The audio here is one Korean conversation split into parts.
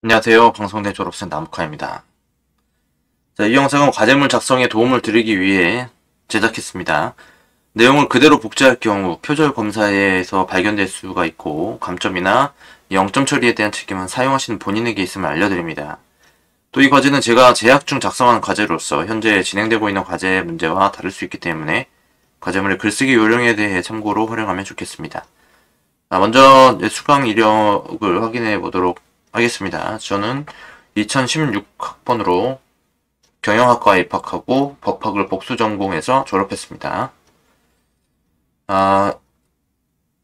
안녕하세요. 방송대 졸업생 남북화입니다. 자, 이 영상은 과제물 작성에 도움을 드리기 위해 제작했습니다. 내용을 그대로 복제할 경우 표절 검사에서 발견될 수가 있고 감점이나 0점 처리에 대한 책임은 사용하시는 본인에게 있음을 알려드립니다. 또 이 과제는 제가 재학 중 작성한 과제로서 현재 진행되고 있는 과제 문제와 다를 수 있기 때문에 과제물의 글쓰기 요령에 대해 참고로 활용하면 좋겠습니다. 먼저 수강 이력을 확인해 보도록 하겠습니다. 저는 2016학번으로 경영학과에 입학하고 법학을 복수 전공해서 졸업했습니다.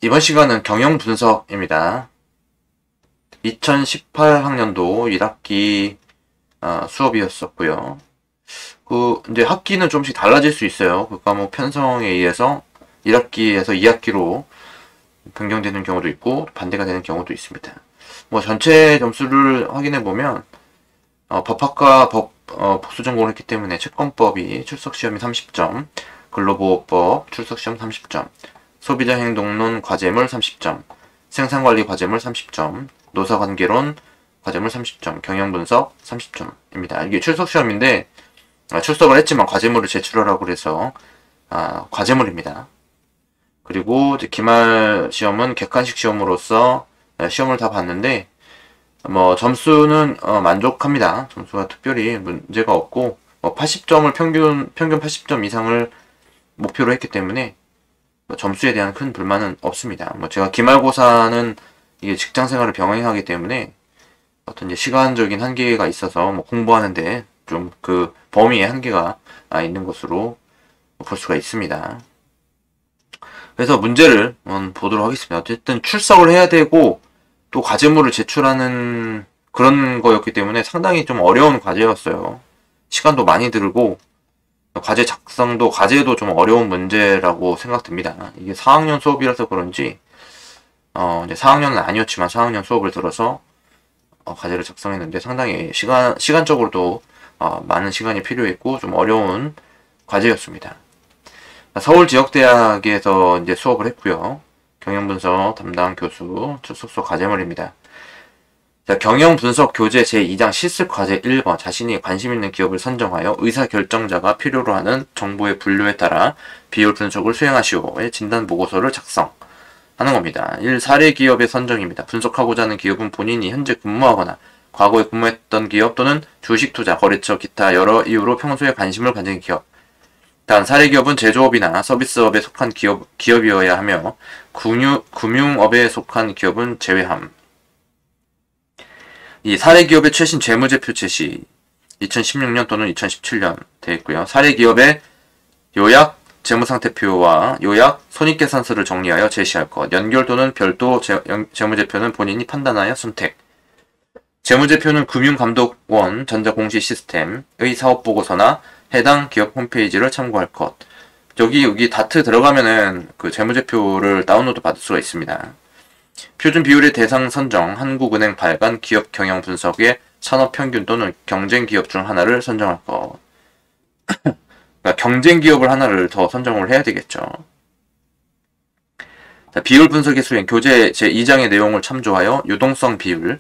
이번 시간은 경영 분석입니다. 2018학년도 1학기 수업이었었고요. 이제 학기는 좀씩 달라질 수 있어요. 그 과목 편성에 의해서 1학기에서 2학기로 변경되는 경우도 있고 반대가 되는 경우도 있습니다. 전체 점수를 확인해 보면 법학과 복수 전공을 했기 때문에 채권법이 출석시험이 30점, 근로보호법 출석시험 30점, 소비자행동론 과제물 30점, 생산관리 과제물 30점, 노사관계론 과제물 30점, 경영분석 30점입니다. 이게 출석시험인데 출석을 했지만 과제물을 제출하라고 그래서 과제물입니다. 그리고 이제 기말 시험은 객관식 시험으로서 시험을 다 봤는데 점수는 만족합니다. 점수가 특별히 문제가 없고 80점을 평균 80점 이상을 목표로 했기 때문에 점수에 대한 큰 불만은 없습니다. 제가 기말고사는 이게 직장생활을 병행하기 때문에 어떤 이제 시간적인 한계가 있어서 공부하는데 좀 그 범위의 한계가 있는 것으로 볼 수가 있습니다. 그래서 문제를 보도록 하겠습니다. 어쨌든 출석을 해야 되고 또 과제물을 제출하는 그런 거였기 때문에 상당히 좀 어려운 과제였어요. 시간도 많이 들고 과제 작성도 과제도 좀 어려운 문제라고 생각됩니다. 이게 4학년 수업이라서 그런지 이제 4학년은 아니었지만 4학년 수업을 들어서 과제를 작성했는데 상당히 시간적으로도 많은 시간이 필요했고 좀 어려운 과제였습니다. 서울지역대학에서 이제 수업을 했고요. 경영분석 담당 교수 출석소 과제물입니다. 자, 경영분석 교재 제2장 실습 과제 1번 자신이 관심 있는 기업을 선정하여 의사결정자가 필요로 하는 정보의 분류에 따라 비율 분석을 수행하시오의 진단보고서를 작성하는 겁니다. 1. 사례 기업의 선정입니다. 분석하고자 하는 기업은 본인이 현재 근무하거나 과거에 근무했던 기업 또는 주식 투자, 거래처, 기타 여러 이유로 평소에 관심을 가진 기업. 단, 사례기업은 제조업이나 서비스업에 속한 기업이어야 하며 금융업에 속한 기업은 제외함. 이 사례기업의 최신 재무제표 제시 2016년 또는 2017년 되어 있고요. 사례기업의 요약 재무상태표와 요약 손익계산서를 정리하여 제시할 것. 연결 또는 별도 재무제표는 본인이 판단하여 선택. 재무제표는 금융감독원 전자공시 시스템의 사업보고서나 해당 기업 홈페이지를 참고할 것. 여기 다트 들어가면은 그 재무제표를 다운로드 받을 수가 있습니다. 표준 비율의 대상 선정, 한국은행 발간 기업 경영 분석의 산업평균 또는 경쟁 기업 중 하나를 선정할 것. 그러니까 경쟁 기업을 하나를 더 선정을 해야 되겠죠. 자, 비율 분석의 수행, 교재 제2장의 내용을 참조하여 유동성 비율,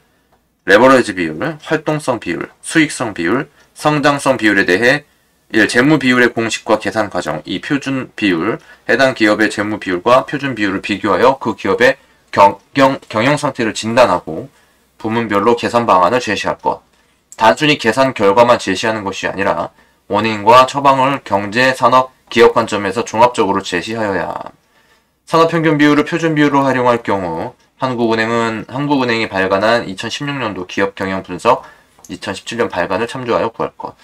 레버리지 비율, 활동성 비율, 수익성 비율, 성장성 비율에 대해 1. 재무 비율의 공식과 계산 과정. 2. 표준 비율. 해당 기업의 재무 비율과 표준 비율을 비교하여 그 기업의 경영 상태를 진단하고 부문별로 계산 방안을 제시할 것. 단순히 계산 결과만 제시하는 것이 아니라 원인과 처방을 경제, 산업, 기업 관점에서 종합적으로 제시하여야 함. 산업평균 비율을 표준 비율로 활용할 경우 한국은행이 발간한 2016년도 기업 경영 분석 2017년 발간을 참조하여 구할 것.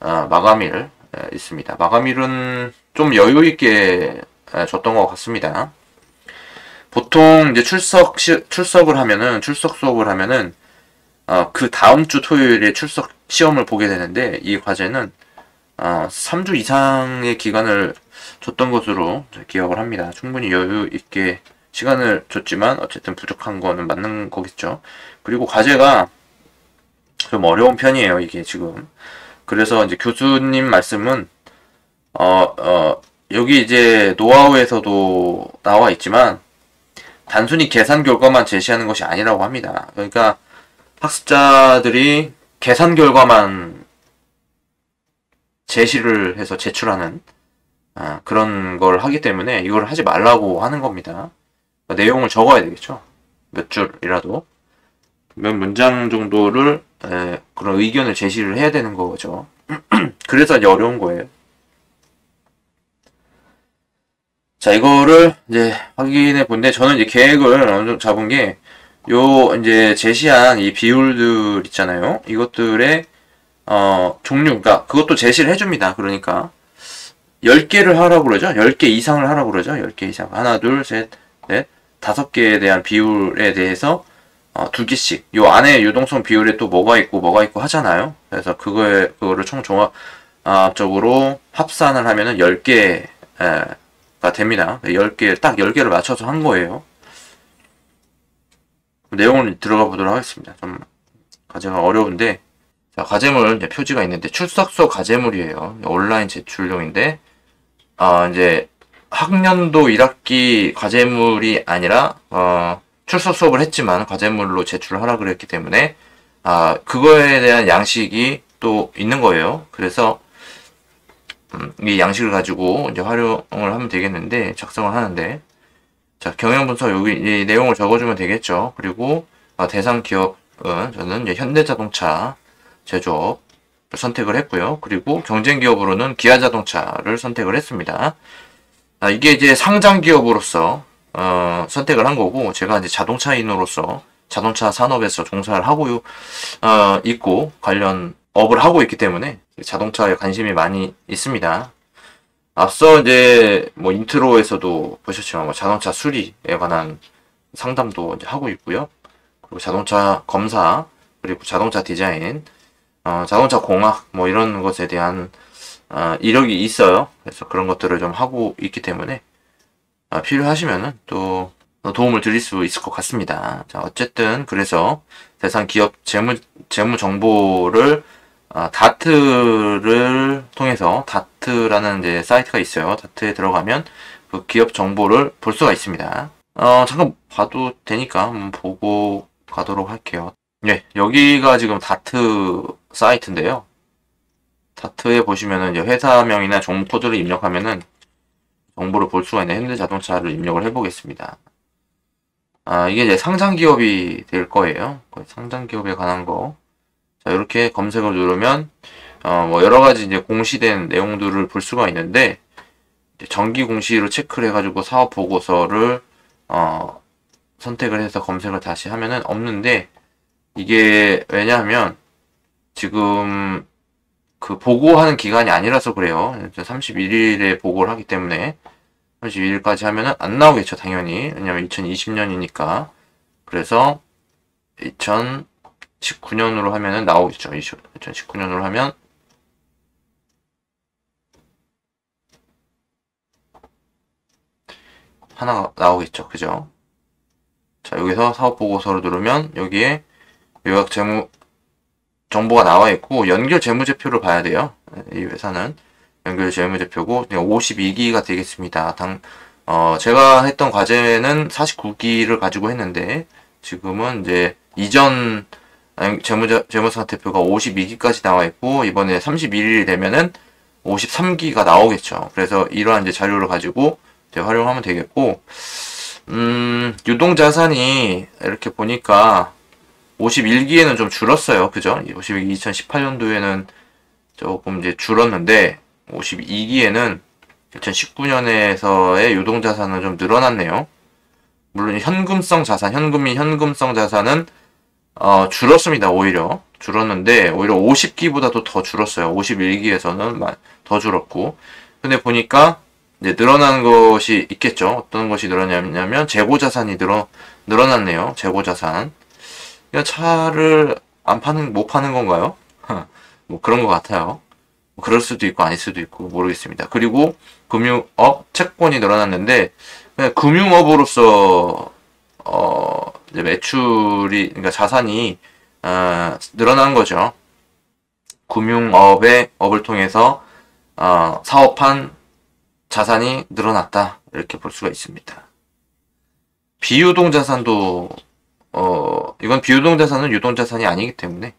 마감일 있습니다. 마감일은 좀 여유있게 줬던 것 같습니다. 보통 이제 출석 수업을 하면은 그 다음 주 토요일에 출석 시험을 보게 되는데 이 과제는 3주 이상의 기간을 줬던 것으로 기억을 합니다. 충분히 여유있게 시간을 줬지만 어쨌든 부족한 거는 맞는 거겠죠. 그리고 과제가 좀 어려운 편이에요. 이게 지금. 그래서 이제 교수님 말씀은 여기 이제 노하우에서도 나와 있지만 단순히 계산 결과만 제시하는 것이 아니라고 합니다. 그러니까 학습자들이 계산 결과만 제시를 해서 제출하는 그런 걸 하기 때문에 이걸 하지 말라고 하는 겁니다. 그러니까 내용을 적어야 되겠죠. 몇 줄이라도 몇 문장 정도를 그런 의견을 제시를 해야 되는 거죠. 그래서 이제 어려운 거예요. 자, 이거를 이제 확인해 본데 저는 이제 계획을 어느 정도 잡은 게 요 이제 제시한 이 비율들 있잖아요. 이것들의 종류, 그러니까 그것도 제시를 해줍니다. 그러니까 10개를 하라고 그러죠. 10개 이상을 하라고 그러죠. 10개 이상. 하나, 둘, 셋, 넷, 5개에 대한 비율에 대해서 2개씩. 요 안에 유동성 비율에 또 뭐가 있고 하잖아요. 그래서 그거를 총 종합적으로 합산을 하면은 10개가 됩니다. 10개, 딱 10개를 맞춰서 한 거예요. 내용을 들어가 보도록 하겠습니다. 좀 과제가 어려운데, 자, 과제물 이제 표지가 있는데 출석서 과제물이에요. 온라인 제출용인데, 이제 학년도 1학기 과제물이 아니라 출석 수업을 했지만 과제물로 제출을 하라 그랬기 때문에 그거에 대한 양식이 또 있는 거예요. 그래서 이 양식을 가지고 이제 활용을 하면 되겠는데, 작성을 하는데, 자, 경영 분석 여기 이 내용을 적어주면 되겠죠. 그리고 대상 기업은 저는 이제 현대자동차 제조업을 선택을 했고요. 그리고 경쟁 기업으로는 기아자동차를 선택을 했습니다. 이게 이제 상장 기업으로서 선택을 한 거고, 제가 이제 자동차인으로서 자동차 산업에서 종사를 하고 있고 관련 업을 하고 있기 때문에 자동차에 관심이 많이 있습니다. 앞서 이제 뭐 인트로에서도 보셨지만 뭐 자동차 수리에 관한 상담도 이제 하고 있고요. 그리고 자동차 검사, 그리고 자동차 디자인, 자동차 공학 뭐 이런 것에 대한 이력이 있어요. 그래서 그런 것들을 좀 하고 있기 때문에 필요하시면은 또 도움을 드릴 수 있을 것 같습니다. 자, 어쨌든 그래서 대상 기업 재무 정보를 다트를 통해서, 다트라는 이제 사이트가 있어요. 다트에 들어가면 그 기업 정보를 볼 수가 있습니다. 잠깐 봐도 되니까 한번 보고 가도록 할게요. 예, 여기가 지금 다트 사이트인데요. 다트에 보시면은 이제 회사명이나 종목 코드를 입력하면은 정보를 볼 수가 있는 현대자동차를 입력을 해보겠습니다. 이게 이제 상장 기업이 될 거예요. 상장 기업에 관한 거. 자, 이렇게 검색을 누르면, 뭐, 여러 가지 이제 공시된 내용들을 볼 수가 있는데, 정기 공시로 체크를 해가지고 사업 보고서를, 선택을 해서 검색을 다시 하면은 없는데, 이게 왜냐하면, 지금, 그 보고하는 기간이 아니라서 그래요. 31일에 보고를 하기 때문에, 31일까지 하면은 안 나오겠죠, 당연히. 왜냐면 2020년이니까. 그래서, 2019년으로 하면은 나오겠죠. 2019년으로 하면 하나가 나오겠죠. 그죠? 자, 여기서 사업보고서를 누르면 여기에 요약 재무 정보가 나와 있고, 연결 재무제표를 봐야 돼요. 이 회사는 연결 재무제표고 52기가 되겠습니다. 제가 했던 과제는 49기를 가지고 했는데, 지금은 이제 이전 재무상태표가 52기까지 나와 있고, 이번에 31일이 되면은 53기가 나오겠죠. 그래서 이러한 이제 자료를 가지고 이제 활용하면 되겠고, 유동자산이 이렇게 보니까 51기에는 좀 줄었어요. 그죠? 52기 2018년도에는 조금 이제 줄었는데, 52기에는 2019년에서의 유동자산은 좀 늘어났네요. 물론 현금성 자산, 현금성 자산은 줄었습니다. 오히려 줄었는데, 오히려 50기보다도 더 줄었어요. 51기에서는 더 줄었고, 근데 보니까 이제 늘어난 것이 있겠죠. 어떤 것이 늘어나냐면 재고자산이 늘어났네요. 재고자산. 차를 못 파는 건가요? 뭐 그런 것 같아요. 그럴 수도 있고 아닐 수도 있고 모르겠습니다. 그리고 금융업 채권이 늘어났는데, 금융업으로서 이제 매출이, 그러니까 자산이 늘어난 거죠. 업을 통해서 사업한 자산이 늘어났다, 이렇게 볼 수가 있습니다. 비유동 자산도 이건 비유동자산은 유동자산이 아니기 때문에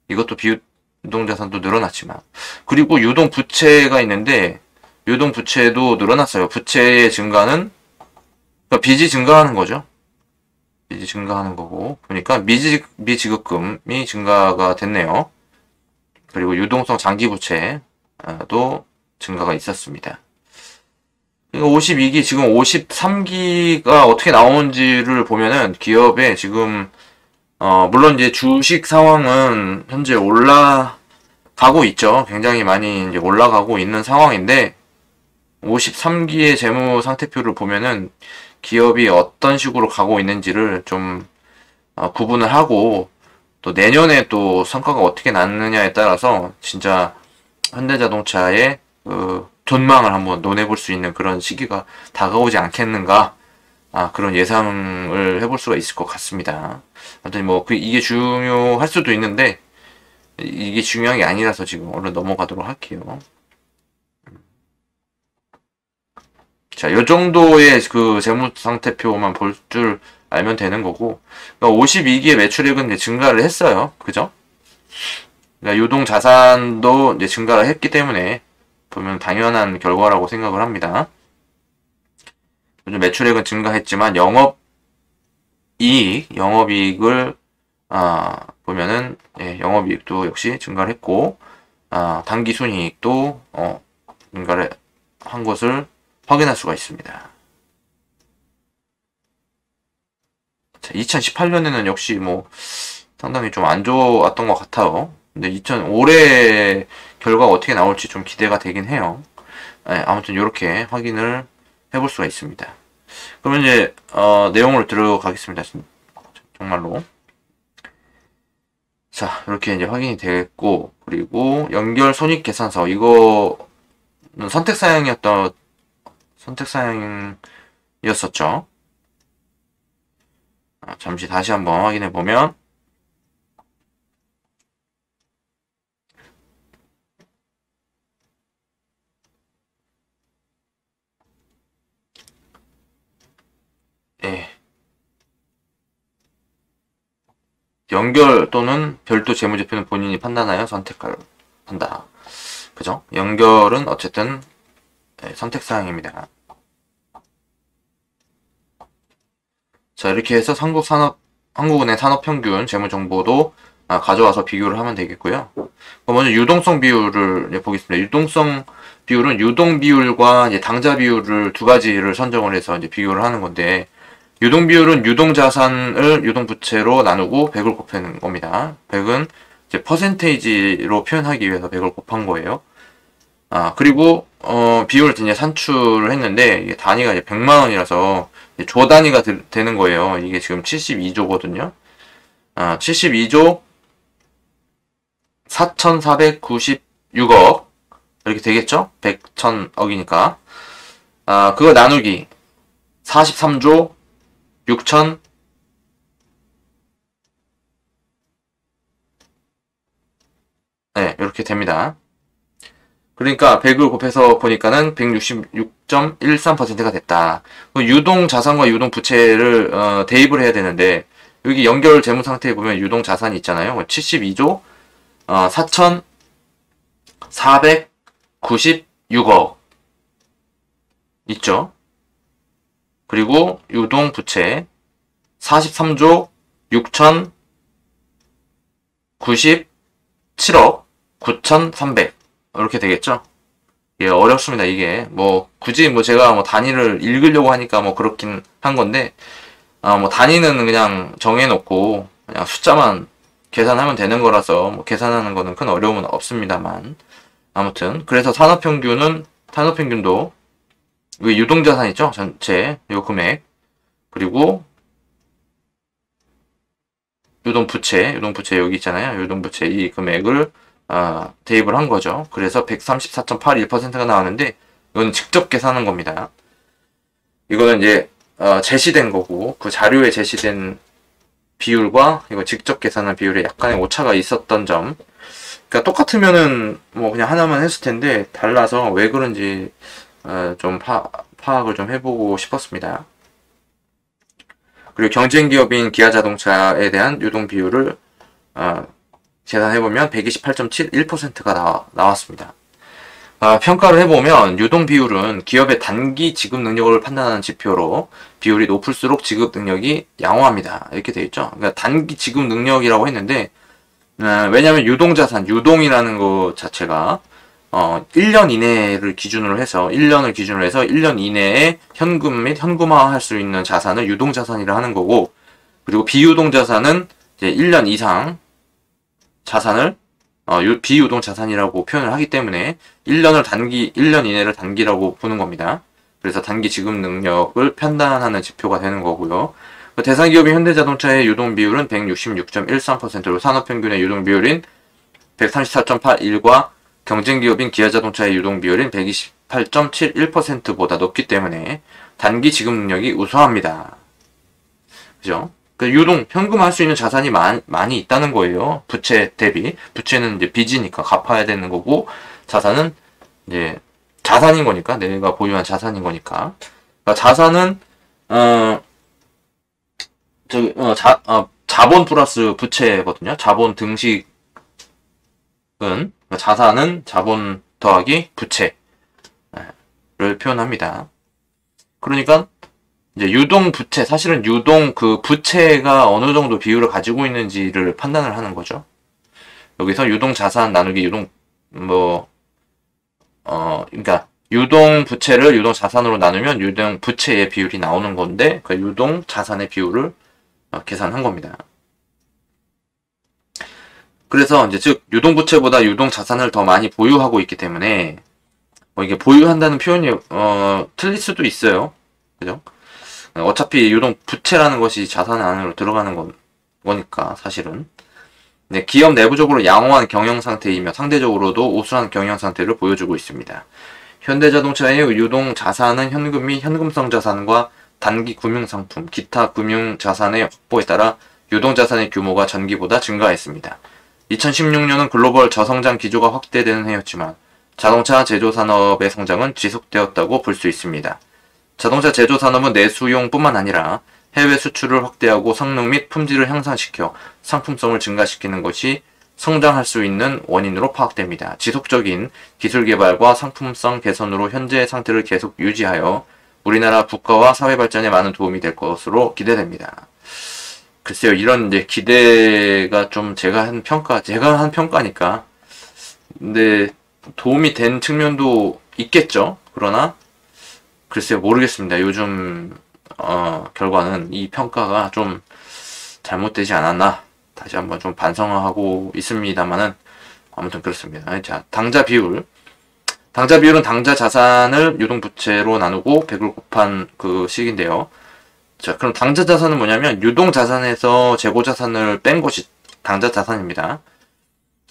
이것도 비유동자산도 늘어났지만, 그리고 유동부채가 있는데 유동부채도 늘어났어요. 부채의 증가는 그러니까 빚이 증가하는 거죠. 빚이 증가하는 거고, 그러니까 미지급금이 증가가 됐네요. 그리고 유동성 장기부채도 증가가 있었습니다. 52기, 지금 53기가 어떻게 나오는지를 보면은 기업의 지금, 물론 이제 주식 상황은 현재 올라가고 있죠. 굉장히 많이 이제 올라가고 있는 상황인데, 53기의 재무 상태표를 보면은 기업이 어떤 식으로 가고 있는지를 좀 구분을 하고, 또 내년에 또 성과가 어떻게 났느냐에 따라서 진짜 현대자동차의 그 전망을 한번 논해볼 수 있는 그런 시기가 다가오지 않겠는가, 그런 예상을 해볼 수가 있을 것 같습니다. 아무튼 뭐 이게 중요할 수도 있는데 이게 중요한 게 아니라서 지금 얼른 넘어가도록 할게요. 자, 요 정도의 그 재무상태표만 볼 줄 알면 되는 거고, 그러니까 52기의 매출액은 이제 증가를 했어요. 그죠? 그러니까 유동자산도 이제 증가를 했기 때문에 보면 당연한 결과라고 생각을 합니다. 매출액은 증가했지만 영업이익을 보면은 영업이익도 역시 증가를 했고, 당기순이익도 증가를 한 것을 확인할 수가 있습니다. 자, 2018년에는 역시 뭐 상당히 좀 안 좋았던 것 같아요. 근데 올해 결과가 어떻게 나올지 좀 기대가 되긴 해요. 아무튼 이렇게 확인을 해볼 수가 있습니다. 그러면 이제 내용으로 들어가겠습니다. 정말로. 자, 이렇게 이제 확인이 됐고, 그리고 연결 손익계산서, 이거는 선택사양이었었죠. 잠시 다시 한번 확인해 보면, 연결 또는 별도 재무제표는 본인이 판단하여 선택을 한다. 그죠? 연결은 어쨌든 선택사항입니다. 자, 이렇게 해서 한국은행 산업평균 재무정보도 가져와서 비교를 하면 되겠고요. 먼저 유동성 비율을 보겠습니다. 유동성 비율은 유동 비율과 이제 당자 비율을 두 가지를 선정을 해서 이제 비교를 하는 건데, 유동 비율은 유동 자산을 유동 부채로 나누고 100을 곱하는 겁니다. 100은 이제 퍼센테이지로 표현하기 위해서 100을 곱한 거예요. 그리고 비율을 이제 산출을 했는데, 이게 단위가 이제 100만 원이라서 조 단위가 되는 거예요. 이게 지금 72조거든요. 72조 4,496억 이렇게 되겠죠? 100, 1000억이니까. 그거 나누기 43조 6천 이렇게 됩니다. 그러니까 100을 곱해서 보니까는 166.13%가 됐다. 유동 자산과 유동 부채를 대입을 해야 되는데, 여기 연결 재무 상태에 보면 유동 자산이 있잖아요. 72조 4,496억 있죠. 그리고 유동 부채 43조 6,097억 9,300 이렇게 되겠죠. 예, 어렵습니다. 이게 뭐 굳이 뭐 제가 뭐 단위를 읽으려고 하니까 뭐 그렇긴 한 건데, 뭐 단위는 그냥 정해놓고 그냥 숫자만 계산하면 되는 거라서 뭐 계산하는 거는 큰 어려움은 없습니다만, 아무튼 그래서 산업평균도 이 유동자산 있죠? 전체 요 금액, 그리고 유동부채 여기 있잖아요. 유동부채 이 금액을 대입을 한 거죠. 그래서 134.81%가 나왔는데, 이건 직접 계산한 겁니다. 이거는 이제 제시된 거고, 그 자료에 제시된 비율과 이거 직접 계산한 비율에 약간의 오차가 있었던 점. 그러니까 똑같으면은 뭐 그냥 하나만 했을 텐데 달라서 왜 그런지 좀 파악을 좀 해보고 싶었습니다. 그리고 경쟁 기업인 기아자동차에 대한 유동 비율을 계산해보면 128.71%가 나왔습니다. 평가를 해보면 유동 비율은 기업의 단기 지급 능력을 판단하는 지표로 비율이 높을수록 지급 능력이 양호합니다. 이렇게 되어 있죠. 그러니까 단기 지급 능력이라고 했는데 왜냐하면 유동자산, 유동이라는 것 자체가 1년 이내를 기준으로 해서 1년 이내에 현금 및 현금화할 수 있는 자산을 유동자산이라 하는 거고, 그리고 비유동자산은 이제 1년 이상 자산을 비유동자산이라고 표현을 하기 때문에 1년 이내를 단기라고 보는 겁니다. 그래서 단기 지급 능력을 판단하는 지표가 되는 거고요. 대상 기업인 현대자동차의 유동 비율은 166.13%로 산업평균의 유동 비율인 134.81과 경쟁 기업인 기아자동차의 유동 비율인 128.71%보다 높기 때문에 단기 지급 능력이 우수합니다. 그죠? 그 유동, 현금화할 수 있는 자산이 많이 있다는 거예요. 부채 대비. 부채는 이제 빚이니까 갚아야 되는 거고, 자산은 이제 자산인 거니까, 내가 보유한 자산인 거니까. 그러니까 자산은, 자본 플러스 부채거든요. 자본 등식은, 그러니까 자산은 자본 더하기 부채를 표현합니다. 그러니까, 이제 유동 부채, 사실은 유동 그 부채가 어느 정도 비율을 가지고 있는지를 판단을 하는 거죠. 여기서 유동 자산 나누기 유동, 그러니까 유동 부채를 유동 자산으로 나누면 유동 부채의 비율이 나오는 건데, 그 유동 자산의 비율을 계산한 겁니다. 그래서 이제 즉, 유동 부채보다 유동 자산을 더 많이 보유하고 있기 때문에, 이게 보유한다는 표현이, 틀릴 수도 있어요. 그죠? 어차피 유동 부채라는 것이 자산 안으로 들어가는 거니까 사실은. 네, 기업 내부적으로 양호한 경영 상태이며 상대적으로도 우수한 경영 상태를 보여주고 있습니다. 현대자동차의 유동 자산은 현금 및 현금성 자산과 단기 금융상품, 기타 금융자산의 확보에 따라 유동 자산의 규모가 전기보다 증가했습니다. 2016년은 글로벌 저성장 기조가 확대되는 해였지만 자동차 제조산업의 성장은 지속되었다고 볼 수 있습니다. 자동차 제조 산업은 내수용뿐만 아니라 해외 수출을 확대하고 성능 및 품질을 향상시켜 상품성을 증가시키는 것이 성장할 수 있는 원인으로 파악됩니다. 지속적인 기술 개발과 상품성 개선으로 현재의 상태를 계속 유지하여 우리나라 국가와 사회 발전에 많은 도움이 될 것으로 기대됩니다. 글쎄요, 이런 이제 기대가 좀 제가 한 평가니까. 근데 도움이 된 측면도 있겠죠. 그러나 글쎄요, 모르겠습니다. 요즘 결과는 이 평가가 좀 잘못되지 않았나 다시 한번 좀 반성하고 있습니다만은 아무튼 그렇습니다. 자, 당좌 비율은 당좌 자산을 유동 부채로 나누고 100을 곱한 그 식인데요. 자, 그럼 당좌 자산은 뭐냐면 유동 자산에서 재고 자산을 뺀 것이 당좌 자산입니다.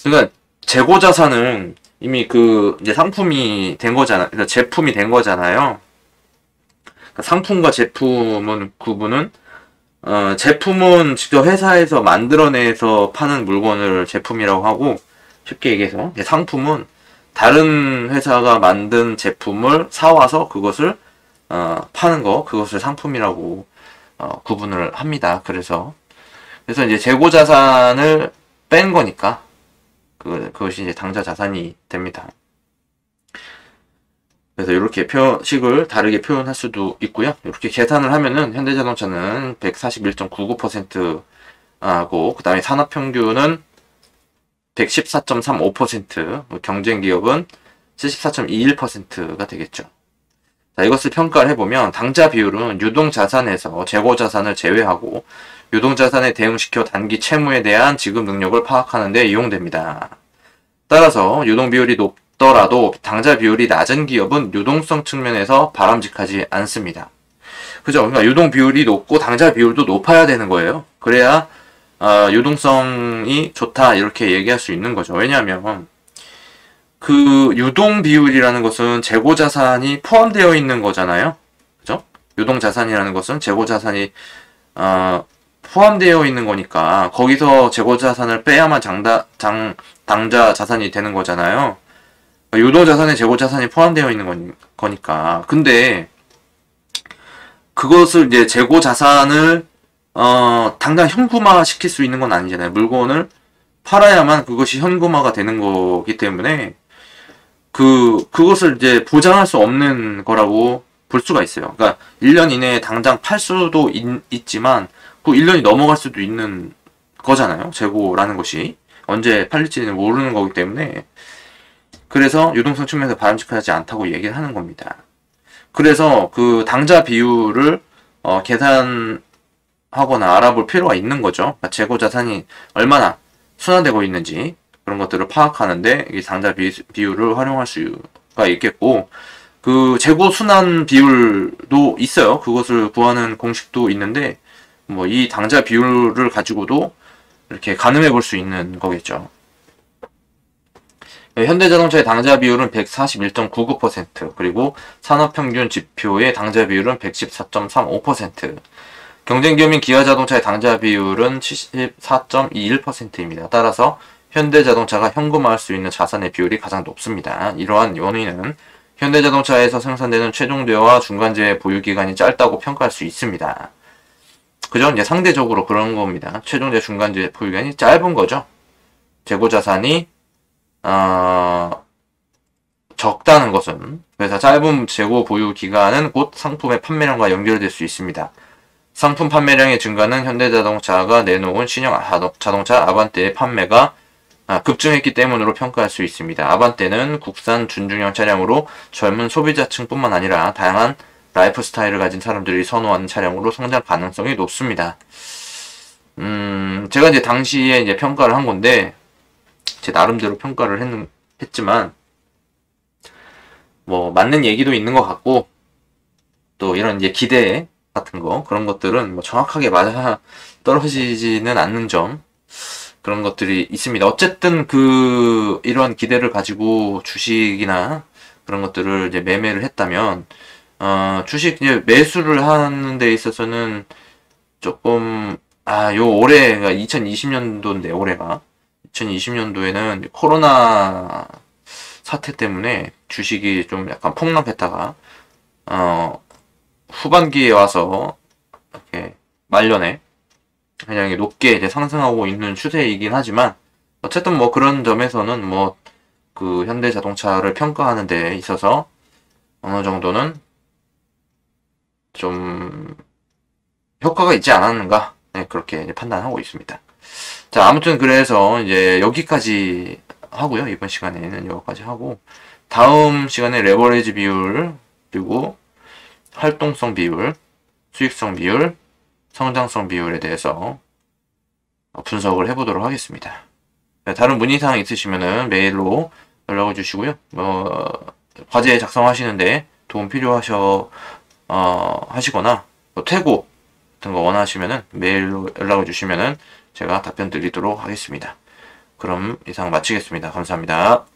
그러니까 재고 자산은 이미 이제 상품이 된 거잖아요. 그러니까 제품이 된 거잖아요. 상품과 제품은 구분은 제품은 직접 회사에서 만들어내서 파는 물건을 제품이라고 하고, 쉽게 얘기해서 상품은 다른 회사가 만든 제품을 사와서 그것을 파는 거, 그것을 상품이라고 구분을 합니다. 그래서 이제 재고 자산을 뺀 거니까 그것이 이제 당좌 자산이 됩니다. 그래서 이렇게 식을 다르게 표현할 수도 있고요. 이렇게 계산을 하면은 현대자동차는 141.99% 하고, 그 다음에 산업평균은 114.35%, 경쟁 기업은 74.21%가 되겠죠. 자, 이것을 평가를 해보면 당좌 비율은 유동 자산에서 재고 자산을 제외하고 유동 자산에 대응시켜 단기 채무에 대한 지급 능력을 파악하는 데 이용됩니다. 따라서 유동 비율이 높더라도 당좌 비율이 낮은 기업은 유동성 측면에서 바람직하지 않습니다. 그죠? 그러니까 유동 비율이 높고 당좌 비율도 높아야 되는 거예요. 그래야 유동성이 좋다 이렇게 얘기할 수 있는 거죠. 왜냐하면 그 유동 비율이라는 것은 재고 자산이 포함되어 있는 거잖아요. 그죠? 유동 자산이라는 것은 재고 자산이 포함되어 있는 거니까 거기서 재고 자산을 빼야만 당좌 자산이 되는 거잖아요. 유동 자산에 재고 자산이 포함되어 있는 거니까. 근데 그것을 이제 재고 자산을 당장 현금화 시킬 수 있는 건 아니잖아요. 물건을 팔아야만 그것이 현금화가 되는 거기 때문에 그것을 이제 보장할 수 없는 거라고 볼 수가 있어요. 그러니까 1년 이내에 당장 팔 수도 있지만 그 1년이 넘어갈 수도 있는 거잖아요. 재고라는 것이 언제 팔릴지는 모르는 거기 때문에 그래서 유동성 측면에서 바람직하지 않다고 얘기를 하는 겁니다. 그래서 그 당좌 비율을 계산하거나 알아볼 필요가 있는 거죠. 그러니까 재고 자산이 얼마나 순환되고 있는지 그런 것들을 파악하는데 이 당좌 비율을 활용할 수가 있겠고 그 재고 순환 비율도 있어요. 그것을 구하는 공식도 있는데 뭐 이 당좌 비율을 가지고도 이렇게 가늠해 볼 수 있는 거겠죠. 현대자동차의 당좌 비율은 141.99%, 그리고 산업평균 지표의 당좌 비율은 114.35%, 경쟁기업인 기아자동차의 당좌 비율은 74.21%입니다. 따라서 현대자동차가 현금화할 수 있는 자산의 비율이 가장 높습니다. 이러한 원인은 현대자동차에서 생산되는 최종재와 중간재 보유기간이 짧다고 평가할 수 있습니다. 그죠? 이제 상대적으로 그런 겁니다. 최종재, 중간재 보유기간이 짧은 거죠. 재고자산이 적다는 것은, 그래서 짧은 재고 보유 기간은 곧 상품의 판매량과 연결될 수 있습니다. 상품 판매량의 증가는 현대자동차가 내놓은 신형 자동차 아반떼의 판매가 급증했기 때문으로 평가할 수 있습니다. 아반떼는 국산 준중형 차량으로 젊은 소비자층뿐만 아니라 다양한 라이프 스타일을 가진 사람들이 선호하는 차량으로 성장 가능성이 높습니다. 제가 이제 당시에 이제 평가를 한 건데, 제 나름대로 평가를 했지만, 뭐, 맞는 얘기도 있는 것 같고, 또 이런 이제 기대 같은 거, 그런 것들은 뭐 정확하게 맞아 떨어지지는 않는 점, 그런 것들이 있습니다. 어쨌든 이런 기대를 가지고 주식이나 그런 것들을 이제 매매를 했다면, 주식 이제 매수를 하는 데 있어서는 조금, 올해가 2020년도인데, 올해가. 2020년도에는 코로나 사태 때문에 주식이 좀 약간 폭락했다가, 후반기에 와서, 이렇게, 말년에, 그냥 높게 이제 상승하고 있는 추세이긴 하지만, 어쨌든 뭐 그런 점에서는 뭐, 그 현대자동차를 평가하는 데 있어서, 어느 정도는 좀, 효과가 있지 않았는가, 네, 그렇게 이제 판단하고 있습니다. 자, 아무튼 그래서 이제 여기까지 하고요. 이번 시간에는 여기까지 하고, 다음 시간에 레버리지 비율, 그리고 활동성 비율, 수익성 비율, 성장성 비율에 대해서 분석을 해보도록 하겠습니다. 다른 문의사항 있으시면은 메일로 연락을 주시고요. 과제 작성하시는데 도움 하시거나, 퇴고 같은 거 원하시면은 메일로 연락을 주시면은 제가 답변 드리도록 하겠습니다. 그럼 이상 마치겠습니다. 감사합니다.